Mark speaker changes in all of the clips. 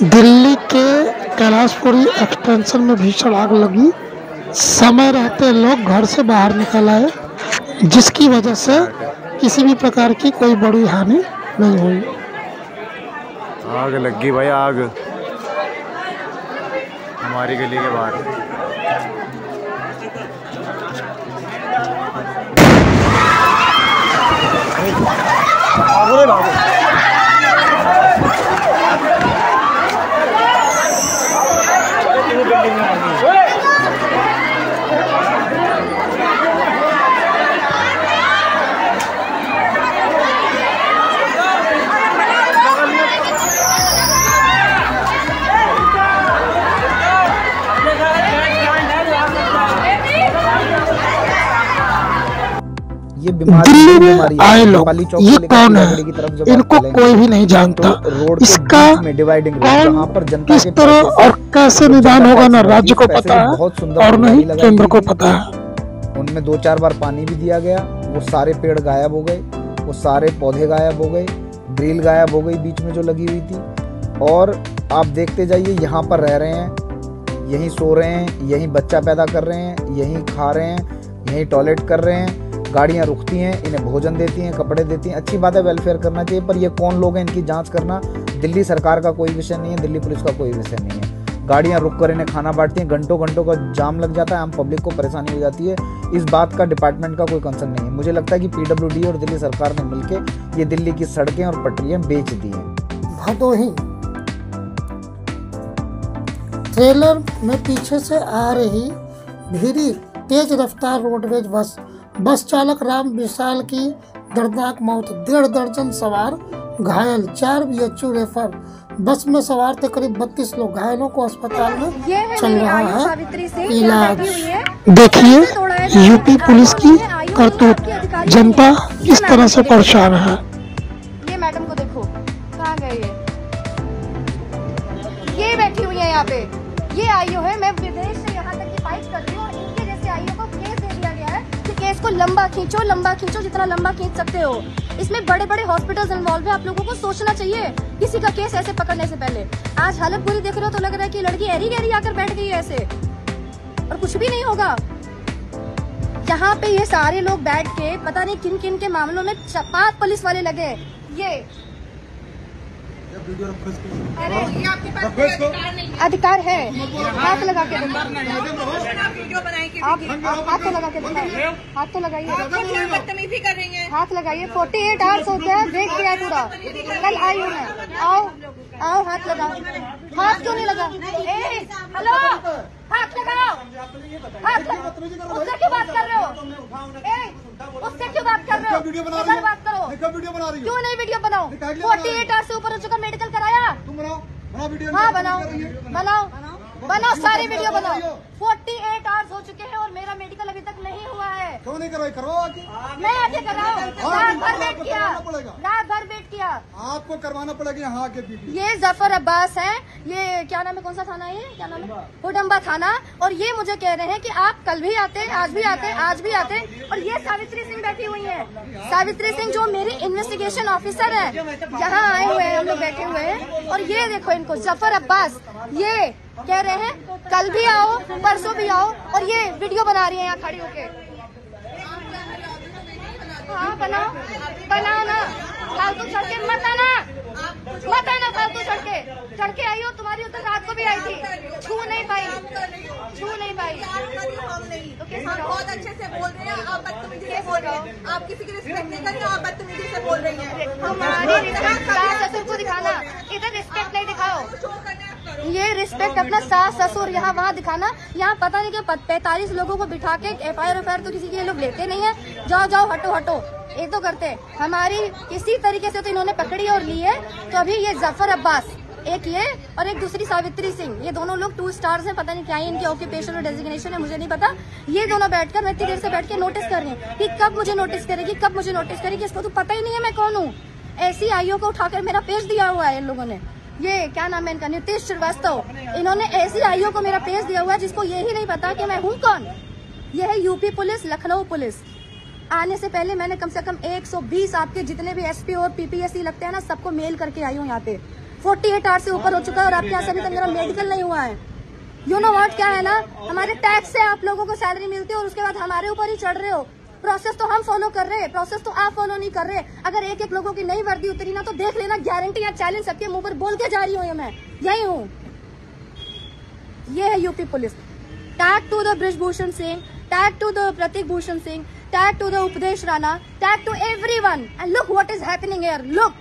Speaker 1: दिल्ली के कैलाशपुरी एक्सटेंशन में भीषण आग लगी। समय रहते लोग घर से बाहर निकल आए, जिसकी वजह से किसी भी प्रकार की कोई बड़ी हानि नहीं हुई।
Speaker 2: आग लगी भाई, आग हमारी गली के बाहर।
Speaker 3: ये बीमारी
Speaker 1: दिल्ली में आए लोग ये कौन है, इनको कोई भी नहीं जानता। इसका कौन किस तरह और कैसे निदान होगा न राज्य को पता है और न ही केंद्र को पता है।
Speaker 3: उनमें 2-4 बार पानी भी दिया गया, वो सारे पेड़ गायब हो गए, वो सारे पौधे गायब हो गए, ड्रिल गायब हो गई बीच में जो लगी हुई थी। और आप देखते जाइए, यहाँ पर रह रहे हैं, यहीं सो रहे हैं, यहीं बच्चा पैदा कर रहे हैं, यहीं खा रहे हैं, यहीं टॉयलेट कर रहे हैं, गाड़ियाँ रुकती हैं, इन्हें भोजन देती हैं, कपड़े देती हैं। अच्छी बात है, वेलफेयर करना चाहिए, पर ये कौन लोग हैं, इनकी जांच करना दिल्ली सरकार का कोई विषय नहीं है, दिल्ली पुलिस का कोई विषय नहीं है। गाड़ियाँ रुक कर इन्हें खाना बांटती हैं, घंटों घंटों का जाम लग जाता है, आम पब्लिक को परेशानी हो जाती है। इस बात का डिपार्टमेंट का कोई कंसर्न नहीं है। मुझे लगता है कि PWD और दिल्ली सरकार ने मिलकर ये दिल्ली की सड़कें और पटरियाँ बेच दी हैं।
Speaker 1: भदोही ट्रेलर में पीछे से आ रही भीड़ी तेज रफ्तार रोडवेज बस चालक राम विशाल की दर्दनाक मौत, 1.5 दर्जन सवार घायल, 4 BHU रेफर। बस में सवार थे करीब 32 लोग, घायलों को अस्पताल में चल रहा है इलाज। देखिए यूपी पुलिस की करतूत, जनता किस तरह से परेशान है।
Speaker 4: ये मैडम को देखो, कहाँ गए ये बैठी हुई है यहाँ पे। ये आईओ है, मैं विदेश से यहाँ तक की फाइट कर रही हूँ और इनके जैसे आईओ को केस दे दिया गया है कि केस को लंबा खींचो, जितना लंबा खींच सकते हो। इसमें बड़े बड़े हॉस्पिटल्स इन्वॉल्व है, आप लोगों को सोचना चाहिए किसी का केस ऐसे पकड़ने से पहले। आज हालत बुरी देख रहे हो तो लग रहा है कि लड़की एरी गहरी आकर बैठ गई है ऐसे, और कुछ भी नहीं होगा। यहाँ पे ये सारे लोग बैठ के पता नहीं किन किन के मामलों में 5 पुलिस वाले लगे। ये अरे ये आपके पास अधिकार है, हाथ लगा के देखो, आप हाथ तो लगा के दिखाओ, हाथ तो लगाइए, बदतमीजी कर रही है, हाथ लगाइए। 48 आवर्स हो गया, वेट किया है पूरा, कल आई हूँ मैं। आओ हाथ लगाओ। हाथ क्यों नहीं लगा? हेलो, हाथ लगाओ, उससे क्यों बात कर रहे हो? उससे क्यों बात कर रहे हो? इधर बात करो, क्यों नहीं वीडियो बनाओ? 48 आवर्स से ऊपर हो चुका, मेडिकल कराया? हाँ बनाओ, सारी वीडियो बनाओ। 48 आवर्स हो चुके हैं और मेरा मेडिकल अभी तक नहीं हुआ है।
Speaker 5: क्यों नहीं करवाई? करवाओ आके।
Speaker 4: मैं आके कराऊं? रात भर वेट किया,
Speaker 5: आपको करवाना पड़ेगा यहाँ आके।
Speaker 4: ये जफर अब्बास है, ये क्या नाम है, कौन सा थाना है, क्या नाम है, हुडम्बा थाना। और ये मुझे कह रहे हैं कि आप कल भी आते, आज भी आते। और ये सावित्री सिंह बैठी हुई है, सावित्री सिंह जो मेरी इन्वेस्टिगेशन ऑफिसर है, यहाँ आए हुए हैं, हम लोग बैठे हुए हैं। और ये देखो इनको, जफर अब्बास, ये कह रहे हैं कल भी आओ, परसों भी आओ, और ये वीडियो बना रही है यहाँ खड़ी होके। हाँ बनाओ ना, फालतू चढ़ के मत आना, फालतू चढ़ के आई हो। तुम्हारी उधर रात को भी आई थी, छू नहीं पाई। तो
Speaker 6: बहुत अच्छे से बोल रहे हैं, आप बदतमीजी से बोल रहे हैं, आप किसी की रिस्पेक्ट नहीं कर रहे, आप बदतमीजी से बोल रही हैं।
Speaker 4: हमारी सास ससुर को दिखाना, इधर रिस्पेक्ट नहीं दिखाओ। ये रिस्पेक्ट अपना सास ससुर यहाँ वहाँ दिखाना। यहाँ पता नहीं कि 45 लोगों को बिठा के FIR तो किसी के लोग लेते नहीं है। जाओ हटो, ये तो करते। हमारी किसी तरीके से तो इन्होंने पकड़ी और ली है। तो अभी ये जफर अब्बास, एक ये और एक दूसरी सावित्री सिंह, ये दोनों लोग 2 स्टार्स हैं, पता नहीं क्या ही इनकी ऑक्यूपेशन और डेजिग्नेशन है, मुझे नहीं पता। ये दोनों बैठकर मैं इतनी देर से बैठ के नोटिस कर रही हूँ कि कब मुझे नोटिस करेगी, इसको तो पता ही नहीं है मैं कौन हूँ। ऐसी आईओ को उठाकर मेरा पेज दिया हुआ है इन लोगों ने। ये क्या नाम है इनका, नीतीश श्रीवास्तव, इन्होंने ऐसी आईओ को मेरा पेज दिया हुआ है जिसको ये ही नहीं पता कि मैं हूँ कौन। ये है यूपी पुलिस, लखनऊ पुलिस। आने से पहले मैंने कम से कम 120 आपके जितने भी SP और PPSC लगते हैं ना, सबको मेल करके आई हूँ यहाँ पे। 48 आवर्स से ऊपर हो चुका है और आपके यहाँ से अभी तक मेरा मेडिकल नहीं हुआ है। यू नो व्हाट, क्या है ना, हमारे टैक्स से आप लोगों को सैलरी मिलती है और उसके बाद हमारे ऊपर ही चढ़ रहे हो। प्रोसेस तो हम फॉलो कर रहे हैं, प्रोसेस तो आप फॉलो नहीं कर रहे। अगर एक एक लोगों की नई वर्दी उतरी ना तो देख लेना, गारंटी या चैलेंज सबके मुंह पर बोल के जा रही हूँ। मैं यही हूँ, ये है UP police. Tag to the Brijbhushan Singh, tag to the Prateek Bhushan Singh, tag to the Updesh Rana, tag to everyone and look what is happening here. Look,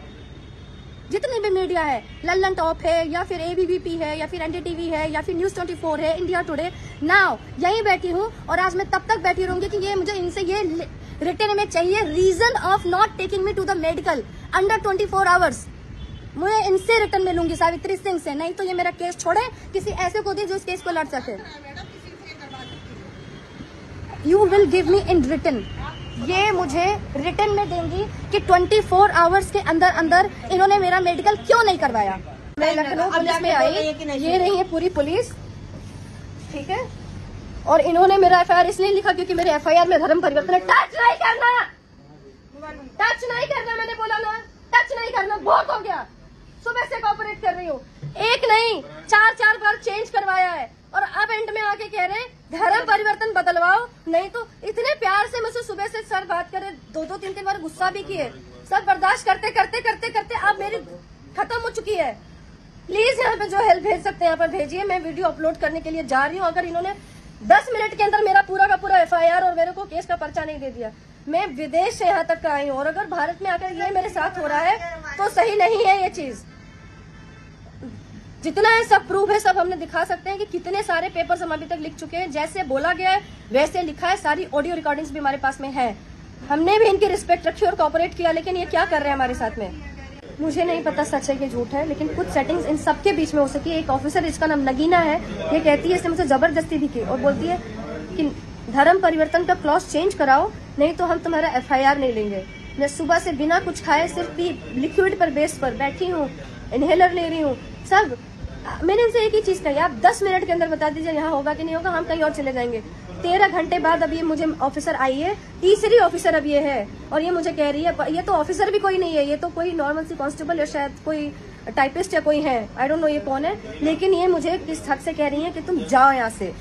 Speaker 4: जितनी भी मीडिया है, लल्लन टॉप है या फिर एबीवीपी है या फिर एनडीटीवी है या फिर न्यूज 24 है, इंडिया टुडे, नाउ यहीं बैठी हूँ और आज मैं तब तक बैठी रहूंगी कि ये मुझे इनसे ये रिटर्न में चाहिए reason of not taking me to the medical under 24 hours. मुझे इनसे रिटर्न मिलूंगी, सावित्री सिंह से। नहीं तो ये मेरा केस छोड़े, किसी ऐसे को दे जो इस केस को लड़ सके। You will give me in return, ये मुझे रिटर्न में देंगी कि 24 आवर्स के अंदर अंदर इन्होंने मेरा मेडिकल क्यों नहीं करवाया। मैं लखनऊ पुलिस में आई, ये रही है पूरी पुलिस, ठीक है, और इन्होंने मेरा एफआईआर इसलिए लिखा क्योंकि मेरे एफआईआर में धर्म परिवर्तन। टच नहीं करना, टच नहीं करना, मैंने बोला ना, टच नहीं करना। बहुत हो गया, सुबह से कोऑपरेट कर रही हूँ, एक नहीं 4 बार चेंज करवाया है और अब एंड में आके कह रहे हैं धर्म परिवर्तन बदलवाओ। नहीं तो इतने प्यार से मुझसे सुबह से सर बात करे, 2-3 बार गुस्सा भी किए, सब बर्दाश्त करते करते करते करते अब मेरी खत्म हो चुकी है। प्लीज यहाँ पे जो हेल्प भेज सकते हैं यहाँ पर भेजिए, मैं वीडियो अपलोड करने के लिए जा रही हूँ। अगर इन्होंने 10 मिनट के अंदर मेरा पूरा का पूरा एफआईआर और मेरे को केस का पर्चा नहीं दे दिया, मैं विदेश से यहाँ तक आई हूँ और अगर भारत में आकर ये मेरे साथ हो रहा है तो सही नहीं है ये चीज। जितना है सब प्रूफ है, सब हमने दिखा सकते हैं कि कितने सारे पेपर्स हम अभी तक लिख चुके हैं, जैसे बोला गया है वैसे लिखा है, सारी ऑडियो रिकॉर्डिंग्स भी हमारे पास में है। हमने भी इनकी रिस्पेक्ट रखी और कोऑपरेट किया, लेकिन ये क्या कर रहे हैं हमारे साथ में मुझे नहीं पता सच है कि झूठ है, लेकिन कुछ सेटिंग्स इन सबके बीच में हो सकी। एक ऑफिसर, इसका नाम नगीना है, ये कहती है इसने मुझे जबरदस्ती दी और बोलती है कि धर्म परिवर्तन का क्लॉज चेंज कराओ, नहीं तो हम तुम्हारा एफआईआर नहीं लेंगे। मैं सुबह से बिना कुछ खाए सिर्फ लिक्विड पर बेस पर बैठी हूँ, इनहेलर ले रही हूँ। सब मैंने इनसे एक ही चीज कही, आप 10 मिनट के अंदर बता दीजिए यहाँ होगा कि नहीं होगा, हम कहीं और चले जाएंगे। 13 घंटे बाद अब ये मुझे ऑफिसर आई है, तीसरी ऑफिसर अब ये है और ये मुझे कह रही है, ये तो ऑफिसर भी कोई नहीं है, ये तो कोई नॉर्मल सी कांस्टेबल या शायद कोई टाइपिस्ट या कोई है, आई डोंट नो ये कौन है, लेकिन ये मुझे किस हक से कह रही है कि तुम जाओ यहाँ से।